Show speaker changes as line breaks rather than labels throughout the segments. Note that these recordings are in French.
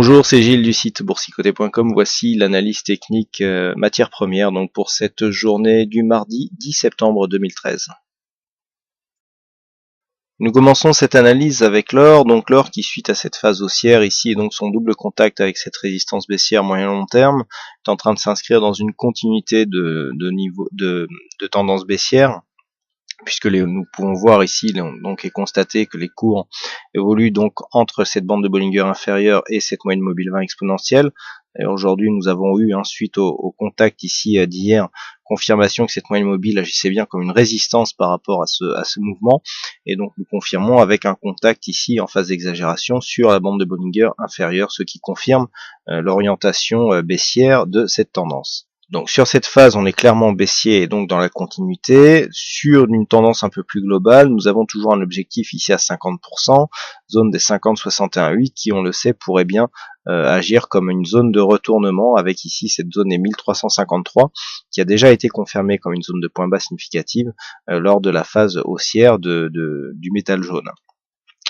Bonjour, c'est Gilles du site boursicoté.com. Voici l'analyse technique matières premières donc pour cette journée du mardi 10 septembre 2013. Nous commençons cette analyse avec l'or, donc l'or qui suite à cette phase haussière ici et donc son double contact avec cette résistance baissière moyen-long terme est en train de s'inscrire dans une continuité de tendance baissière, puisque nous pouvons voir ici donc et constater que les cours évoluent donc entre cette bande de Bollinger inférieure et cette moyenne mobile 20 exponentielle. Et aujourd'hui nous avons eu suite au contact ici d'hier, confirmation que cette moyenne mobile agissait bien comme une résistance par rapport à ce mouvement, et donc nous confirmons avec un contact ici en phase d'exagération sur la bande de Bollinger inférieure, ce qui confirme l'orientation baissière de cette tendance. Donc sur cette phase, on est clairement baissier et donc dans la continuité. Sur une tendance un peu plus globale, nous avons toujours un objectif ici à 50%, zone des 50,61,8 qui, on le sait, pourrait bien agir comme une zone de retournement, avec ici cette zone des 1353 qui a déjà été confirmée comme une zone de point bas significative lors de la phase haussière du métal jaune.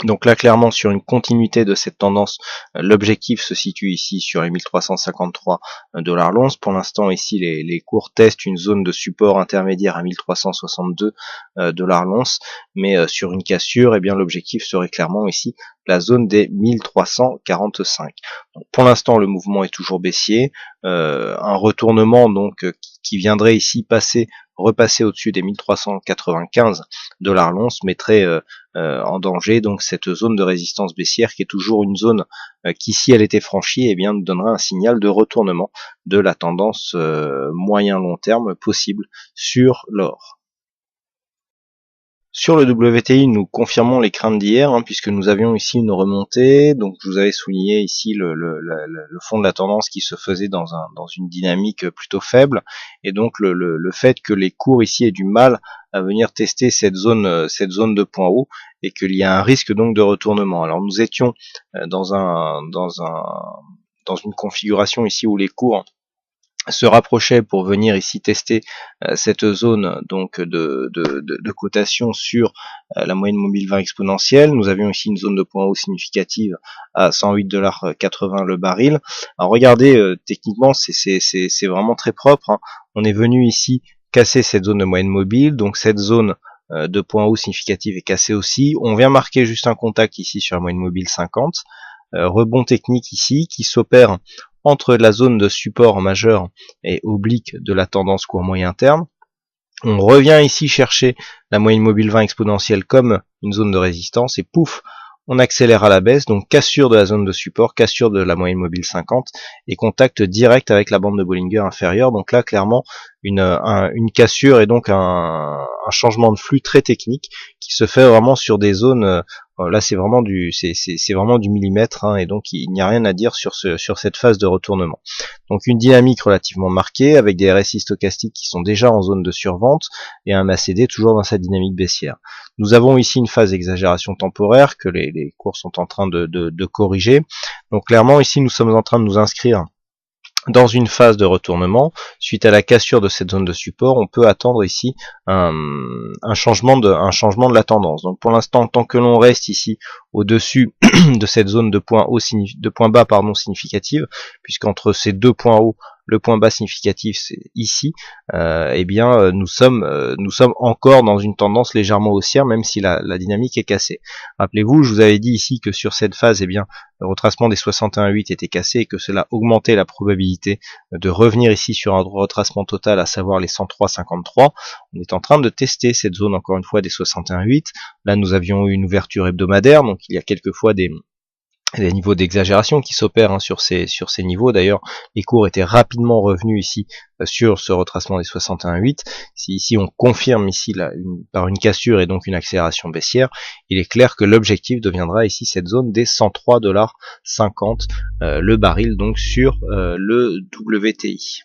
Donc là, clairement, sur une continuité de cette tendance, l'objectif se situe ici sur les 1353 $ l'once. Pour l'instant, ici, les cours testent une zone de support intermédiaire à 1362 $ l'once, mais sur une cassure, eh bien, l'objectif serait clairement ici la zone des 1345. Donc, pour l'instant, le mouvement est toujours baissier. Un retournement donc qui viendrait ici repasser au-dessus des 1395 $ l'once mettrait en danger donc cette zone de résistance baissière, qui est toujours une zone qui, si elle était franchie, eh bien, nous donnerait un signal de retournement de la tendance moyen-long terme possible sur l'or. Sur le WTI, nous confirmons les craintes d'hier, puisque nous avions ici une remontée. Donc je vous avais souligné ici le fond de la tendance qui se faisait dans une dynamique plutôt faible, et donc le fait que les cours ici aient du mal à venir tester cette zone de point haut, et qu'il y a un risque donc de retournement. Alors nous étions dans une configuration ici où les cours se rapprochait pour venir ici tester cette zone donc de cotation sur la moyenne mobile 20 exponentielle. Nous avions ici une zone de point haut significative à 108,80 $ le baril. Alors regardez, techniquement c'est vraiment très propre, On est venu ici casser cette zone de moyenne mobile, donc cette zone de point haut significative est cassée aussi. On vient marquer juste un contact ici sur la moyenne mobile 50. Rebond technique ici qui s'opère entre la zone de support majeur et oblique de la tendance court moyen terme. On revient ici chercher la moyenne mobile 20 exponentielle comme une zone de résistance, et pouf, on accélère à la baisse, donc cassure de la zone de support, cassure de la moyenne mobile 50 et contact direct avec la bande de Bollinger inférieure. Donc là, clairement, une cassure et donc un changement de flux très technique qui se fait vraiment sur des zones. Là, c'est vraiment du millimètre, et donc il n'y a rien à dire sur cette phase de retournement. Donc une dynamique relativement marquée avec des RSI stochastiques qui sont déjà en zone de survente et un MACD toujours dans sa dynamique baissière. Nous avons ici une phase d'exagération temporaire que les cours sont en train de corriger. Donc clairement ici nous sommes en train de nous inscrire dans une phase de retournement. Suite à la cassure de cette zone de support, on peut attendre ici un changement de la tendance. Donc pour l'instant, tant que l'on reste ici au-dessus de cette zone de point bas significative, puisqu'entre ces deux points hauts, le point bas significatif c'est ici, eh bien nous sommes encore dans une tendance légèrement haussière, même si la dynamique est cassée. Rappelez-vous, je vous avais dit ici que sur cette phase, eh bien le retracement des 61,8 était cassé et que cela augmentait la probabilité de revenir ici sur un retracement total, à savoir les 103,53. On est en train de tester cette zone encore une fois des 61,8. Là nous avions eu une ouverture hebdomadaire, donc il y a quelquefois des niveaux d'exagération qui s'opèrent sur ces niveaux. D'ailleurs, les cours étaient rapidement revenus ici sur ce retracement des 61,8. Si ici on confirme ici par une cassure et donc une accélération baissière, il est clair que l'objectif deviendra ici cette zone des 103,50 $ le baril, donc sur le WTI.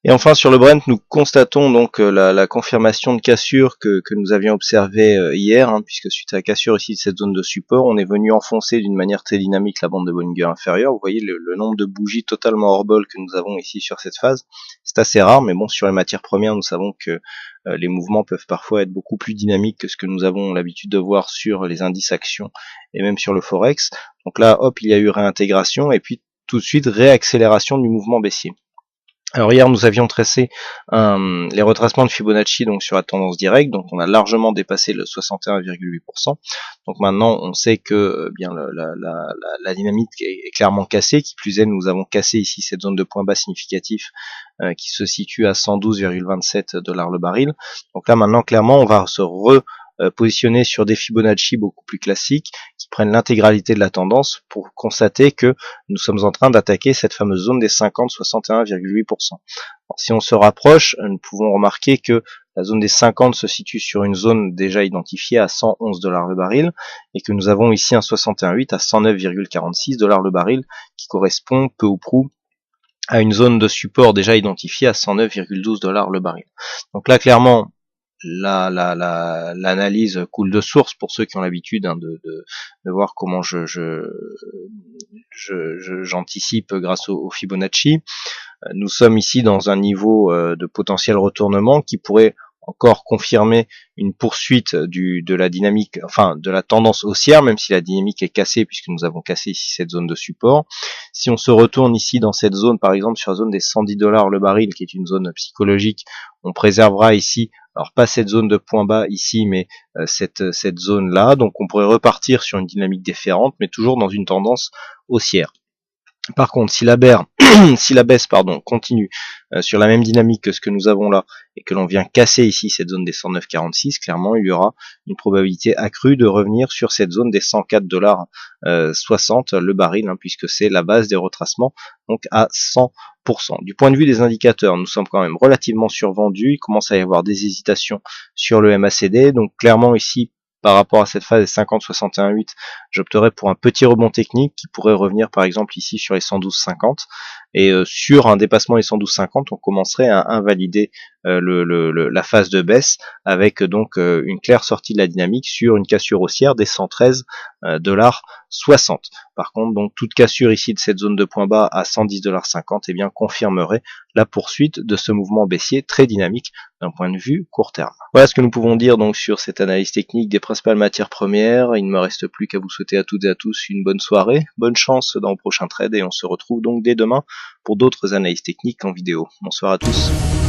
Et enfin sur le Brent, nous constatons donc la confirmation de cassure que nous avions observé hier, puisque suite à la cassure ici de cette zone de support, on est venu enfoncer d'une manière très dynamique la bande de Bollinger inférieure. Vous voyez le nombre de bougies totalement hors bol que nous avons ici sur cette phase. C'est assez rare, mais bon, sur les matières premières, nous savons que les mouvements peuvent parfois être beaucoup plus dynamiques que ce que nous avons l'habitude de voir sur les indices actions et même sur le Forex. Donc là, hop, il y a eu réintégration et puis tout de suite réaccélération du mouvement baissier. Alors hier nous avions tracé les retracements de Fibonacci donc sur la tendance directe, donc on a largement dépassé le 61,8%. Donc maintenant on sait que bien la dynamique est clairement cassée, qui plus est nous avons cassé ici cette zone de point bas significatif qui se situe à 112,27 $ le baril. Donc là maintenant clairement on va se positionner sur des Fibonacci beaucoup plus classiques qui prennent l'intégralité de la tendance pour constater que nous sommes en train d'attaquer cette fameuse zone des 50-61,8%. Si on se rapproche, nous pouvons remarquer que la zone des 50 se situe sur une zone déjà identifiée à 111 $ le baril et que nous avons ici un 61,8 à 109,46 $ le baril qui correspond peu ou prou à une zone de support déjà identifiée à 109,12 $ le baril. Donc là clairement l'analyse coule de source pour ceux qui ont l'habitude de voir comment j'anticipe grâce au Fibonacci. Nous sommes ici dans un niveau de potentiel retournement qui pourrait encore confirmer une poursuite de la dynamique, enfin de la tendance haussière, même si la dynamique est cassée puisque nous avons cassé ici cette zone de support. Si on se retourne ici dans cette zone, par exemple sur la zone des 110 $ le baril, qui est une zone psychologique, on préservera ici, alors pas cette zone de point bas ici, mais cette zone là, donc on pourrait repartir sur une dynamique différente, mais toujours dans une tendance haussière. Par contre, si la baisse continue sur la même dynamique que ce que nous avons là et que l'on vient casser ici cette zone des 109,46, clairement il y aura une probabilité accrue de revenir sur cette zone des 104,60 $ le baril, puisque c'est la base des retracements, donc à 100%. Du point de vue des indicateurs, nous sommes quand même relativement survendus, il commence à y avoir des hésitations sur le MACD, donc clairement ici par rapport à cette phase des 50-61,8, j'opterais pour un petit rebond technique qui pourrait revenir par exemple ici sur les 112,50 et sur un dépassement des 112,50 on commencerait à invalider la phase de baisse avec donc une claire sortie de la dynamique sur une cassure haussière des 113,60 $. Par contre donc toute cassure ici de cette zone de point bas à 110,50 $, eh bien confirmerait la poursuite de ce mouvement baissier très dynamique d'un point de vue court terme. Voilà ce que nous pouvons dire donc sur cette analyse technique des principales matières premières. Il ne me reste plus qu'à vous souhaiter à toutes et à tous une bonne soirée, bonne chance dans le prochain trade et on se retrouve donc dès demain pour d'autres analyses techniques en vidéo. Bonsoir à tous.